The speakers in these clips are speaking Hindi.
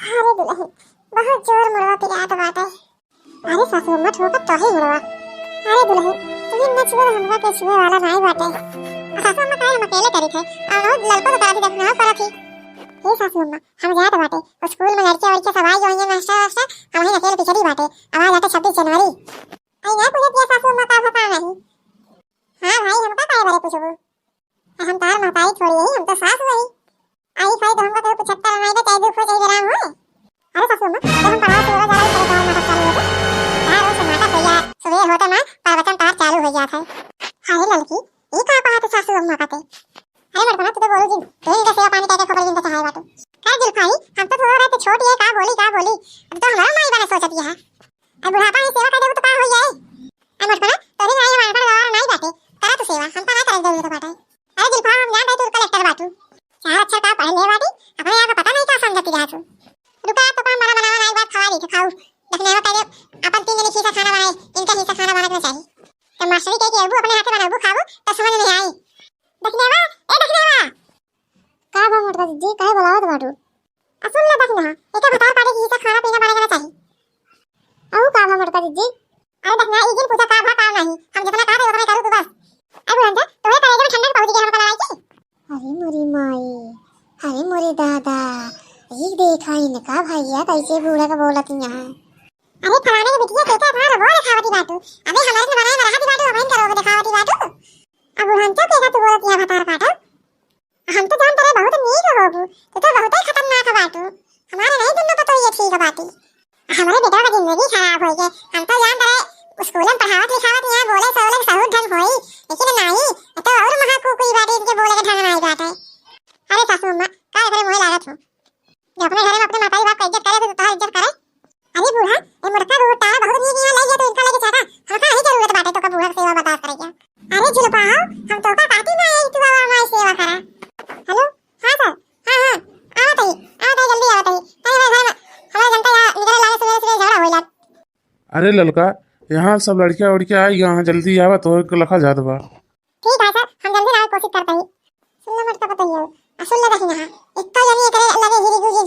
अरे दुल्हन बहुत जोर मुड़वा पिरात बाटे। अरे सासू अम्मा ठोकर तो ही मुड़वा। अरे दुल्हन तुझे न छुए हमरा के छुए वाला नहीं बाटे। सासू अम्मा काहे हम अकेले करी थे और लड़को तो करा थी जब ना करा थी। हे सासू अम्मा हम जात बाटे और स्कूल में लड़के और के सब आई होंगे मास्टर वास्टर हम ही अकेले पिछड़ी बाटे। आवाज आते 26 जनवरी। आई ना पूछे कि सासू अम्मा का पता नहीं। हां भाई हम का काहे बारे पूछबो। हम तार माताई थोड़ी है हम तो सास वही। आई फाई तो हमका तो 75 नहीं दे चाहे दुख हो चाहे आराम हो। अरे सासू अम्मा जब हम पढ़ाई शुरू करा तो गांव नाटक चालू होता यार वो नाटक हो या सुबह होता ना प्रवचन तार चालू हो जाता है। हाय लड़की ये का कहा तो सासू अम्मा कहते। अरे मरकना तू तो बोलो जी तो इनका सेवा पानी कहते खबर जिंदा चाहे बात का जुल्फाई हम तो थोड़ा रहते छोटी है का बोली अब तो हमारा माई बने सोचती है। अब बुढ़ापा ही सेवा कर दे तो का हो जाए। अरे मरकना तो नहीं आई हमारा गवार नहीं बाटे करा तो सेवा हम तो ना कर दे तो बाटे। अरे जुल्फा हम जान तू कलेक्टर बाटू चार अच्छा का पढ़ ले बाटी अपने यहाँ का पता नहीं क्या समझती रहा तू। रुका तो काम बना बनावा नहीं बात खवा दी तो खाऊ देखने में पहले अपन 3 जने खीसा खाना बनाए इनका हिस्सा खाना बनाना चाहिए। तो मास्टरी कह के अबू अपने हाथ बनाबू खाबू तो समझ नहीं आई। देखने वा का बा मोटका जी काहे बोलावत बाटू असुल ले देखना एके बता पाड़े कि हिस्सा खाना पीना बनाना चाहिए। औ का बा मोटका जी अरे देखना ई दिन पूछा का भा का नहीं हम जितना का दे उतना करू तू बस। अब रंजा तोहे करेगे में ठंडा पहुंच गया हम कल आई की। अरे मोरी माई अरे मोरे दादा ये देखा इनका भैया कैसे बूढ़ा का बोलत यहाँ। अरे फलाने के बिटिया केका था वो दिखावती बाटू अबे हमारे से बनाए मराठी बाटू हमें करोगे दिखावती बाटू। अब हंचा केका तू बोलत यहाँ भतार काटा हम तो जानते रहे बहुत नीक होबू तो बहुत ही खतरनाक बाटू हमारे नहीं दुन्नो तो ये ठीक बाटी। हमारे बेटा का जिंदगी खराब हो गई हम तो जानते रहे स्कूल में पढ़ावत लिखावत यहाँ बोले सोले सहूर ढंग होई लेकिन नहीं तो और महाकुकुई बाटी इनके बोले के ढंग नहीं बाटे। अरे सासू अम्मा का करे मोह लागत हो जो अपने घर में अपने माताजी बाप का इज्जत करे तो तुम्हारी इज्जत करे। अरे बूढ़ा ये मुर्खा दूर तारा बहुत नीक यहाँ ले गया तो इनका लेके चाटा हम का ही जरूरत बाटे तो का बूढ़ा सेवा बता करेगा। अरे जुलपा हम तो का काटी ना आई तू बाबा हमारी सेवा करा। हेलो हां सर हां आवत है जल्दी आवत है नहीं मैं घर में हमारे जनता निकल लाने सुबह सुबह झगड़ा होइला। अरे ललका यहाँ सब लड़कियां उड़कियां आई यहाँ जल्दी आवा तो लखा जात बा। ठीक है सर हम जल्दी आने की कोशिश करते हैं। सुन मत का पता ही है असुल ले देखना एक तो यानी करे लगे हिरी गुजी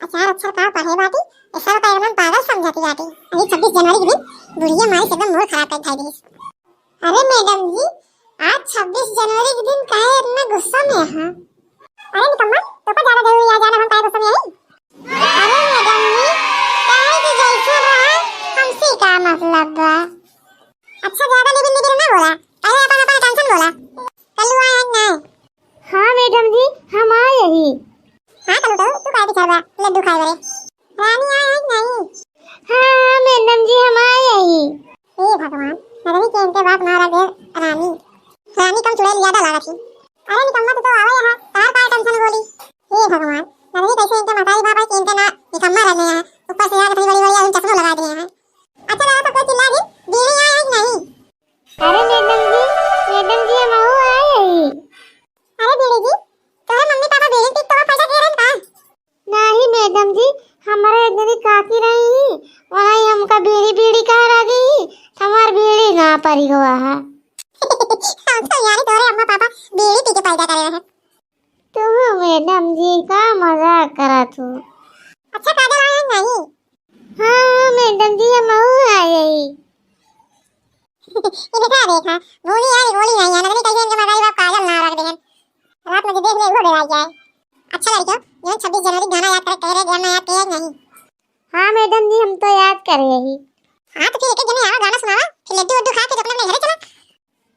अचार अक्षर का पढ़े बाटी ऐसा का एकदम पागल समझाती बाटी। अरे 26 जनवरी के दिन बुढ़िया माई एकदम मूड खराब कर खाई दी। अरे मैडम जी आज 26 जनवरी के दिन काहे इतना गुस्सा में हां। अरे निकम्मा तो पर ज्यादा जरूरी आ जाना हम काहे गुस्सा में आई। अरे मैडम जी काहे की जैसे रहा हमसे का मतलब बा। अच्छा ज्यादा लेकिन ना बोला पहले अपन टेंशन बोला कल आया ना। हां मैडम जी हम आए ही। हां कल तो तू काहे बिचारा लड्डू खाए रे रानी आए नहीं। हां मैडम जी हम आए ही। हे भगवान मेरे के इनके बात मारा दे रानी कम चुड़ैल ज्यादा लगा थी। अरे निकम्मा तो आवे यहां तार का टेंशन बोली। हे भगवान मेरे कैसे इनके माताजी बाबा के इनके ना निकम्मा रहने हैं ऊपर से यार बड़ी बड़ी उन चश्मा लगा दिए हैं। अच्छा लगा तो कोई चिल्ला दी दीदी आए नहीं। अरे मैडम जी हम आए ही। अरे बीड़ी जी तो मम्मी पापा बीड़ी पी तो पैसा दे रहे हैं का। नहीं मैडम जी हमारे इधर काकी रही वहां हमका बीड़ी कह रही हमार बीड़ी ना परी हुआ है। हम तो यार तोरे अम्मा पापा बीड़ी पी के पैदा करे हैं। तू मैडम जी का मजाक करा तू। अच्छा काजल आए नहीं। हां मैडम जी हम आए ही। ये देखा बोली यार बोली नहीं है नहीं कैसे इनके माताजी बाप काजल ना रख दें रात में देख ले वो डरा जाए। अच्छा लड़कियों ये 26 जनवरी गाना याद कर रहे गाना याद किया नहीं। हां मैडम जी हम तो याद कर रहे ही। हां तो फिर एक जने आवा गाना सुनावा फिर लड्डू वड्डू खा के अपने अपने घर चला।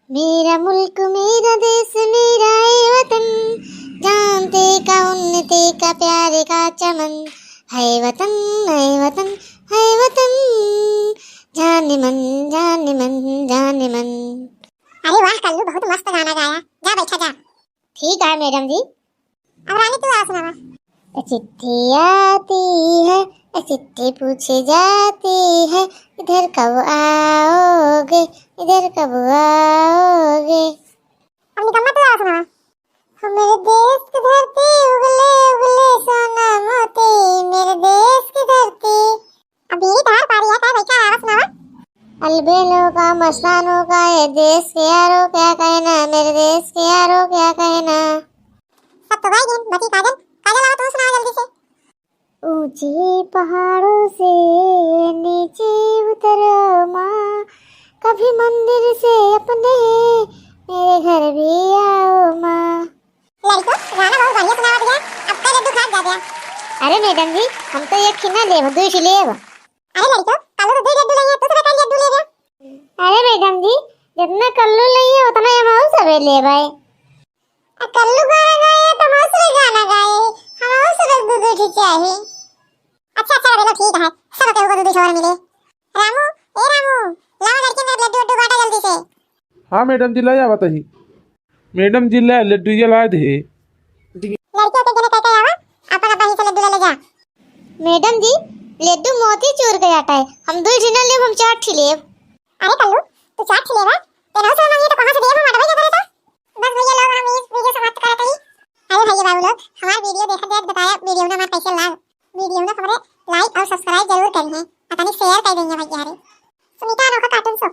मेरा मुल्क मेरा देश मेरा वतन जानते का उन्नति का प्यारे का चमन है वतन है वतन जाने मन जाने मन जाने मन। अरे वाह कल्लू बहुत मस्त गाना गाया जा बैठा जा। ठीक है मैडम जी। अब रानी तू आ सुनावा। चिट्ठी आती है चिट्ठी पूछे जाती है इधर कब आओगे इधर कब आओगे। अब निकम्मा तू आ सुनावा। हम मेरे देश की धरती उगले उगले सोना मोती मेरे देश की धरती। अब ये तार पारी है का भाई का आवाज सुनावा। अलबेलों का मस्तानों का ये देश के यारो क्या कहना मेरे देश के यारो क्या कहना। सब तो भाई दिन बची काजल काजल आओ तू सुना जल्दी से। ऊंचे पहाड़ों से नीचे उतरो माँ, कभी मंदिर से अपने मेरे घर भी आओ माँ। लड़को गाना बहुत बढ़िया सुना दिया, अब का लड्डू खा जा गया। अरे मैडम जी हम तो एक खिना लेब दूसरी से लेब। अरे लड़को कल तो 2 लड्डू लिए तो सब का लड्डू ले गया। अरे मैडम जी जितना कल्लू लिए उतना हम और सब ले भाई। कल्लू गाना गाए तो मौसरे गाना गाए, हम और सब दूध उठी चाहिए। अच्छा चलो ठीक है, सब के ऊपर दूध छोड़ मिले। रामू ए रामू लाओ लड़के मेरे लड्डू लड्डू बांटा जल्दी से। हाँ मैडम जी लाई आवत ही। मैडम जी ला लड्डू ये ला दे। लड़कियों के जने कहते आवा अपन अपन ही से लड्डू ले जा। मैडम जी लड्डू मोती चूर के आता है, हम 2 ठिना लेब हम 4 ठि लेब। अरे कल्लू तू 4 ठि लेबा तेनो से मांगी तो कहां से देब हम अटवाई जा रहा था। बस भैया लोग हम इस वीडियो समाप्त करते हैं। अरे भैया बाबू लोग हमारा वीडियो देखते हैं, बताया वीडियो में हमारे कैसे लगा, वीडियो में हमारे लाइक और सब्सक्राइब जरूर करिए, पता नहीं शेयर कर देंगे भैया। सुनीता अनोखा कार्टून शो।